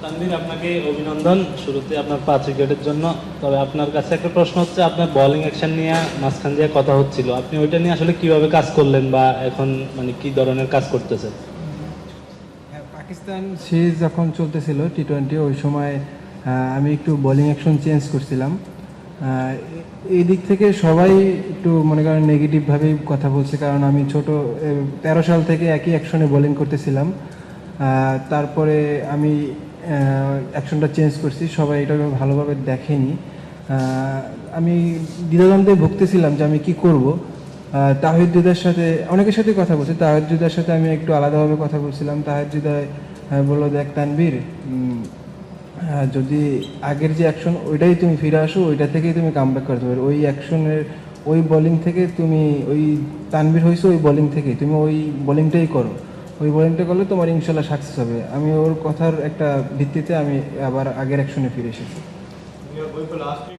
তানভীর, আপনাকে অভিনন্দন শুরুতে আপনার 5 উইকেটের জন্য। তবে আপনার কাছে একটা প্রশ্ন হচ্ছে, আপনার বোলিং অ্যাকশন নিয়ে মাঝখান দিয়ে কথা হচ্ছিল, আপনি ওইটা নিয়ে আসলে কিভাবে কাজ করলেন বা এখন মানে কি ধরনের কাজ করতেছেন? হ্যাঁ, পাকিস্তান সিরিজ যখন চলতেছিল T20, ওই সময় আমি একটু বোলিং অ্যাকশন চেঞ্জ করছিলাম। এই দিক থেকে সবাই একটু মনে করেন নেগেটিভভাবেই কথা বলছে, কারণ আমি ছোট 13 সাল থেকে একই অ্যাকশনে বোলিং করতেছিলাম। তারপরে আমি অ্যাকশনটা চেঞ্জ করছি, সবাই এটা ভালোভাবে দেখেনি। আমি দ্বিধাদ্বন্দ্বে ভুগতেছিলাম যে আমি কি করব। তাহিদুদের সাথে অনেকের সাথে কথা বলছি, তাহিদুদের সাথে আমি একটু আলাদাভাবে কথা বলছিলাম। তাহিদুদাই বললো, দেখ তানভীর, যদি আগের যে অ্যাকশন ওইটাই তুমি ফিরে আসো, ওইটা থেকেই তুমি কামব্যাক করতে পারো। ওই অ্যাকশনের ওই বোলিং থেকে তুমি ওই তানভীর হয়েছো, ওই বোলিং থেকে তুমি ওই বোলিংটাই করো, ওই বোলিংটা করলে তোমার ইনশাল্লাহ সাকসেস হবে। আমি ওর কথার একটা ভিত্তিতে আমি আবার আগের অ্যাকশনে ফিরে এসেছি।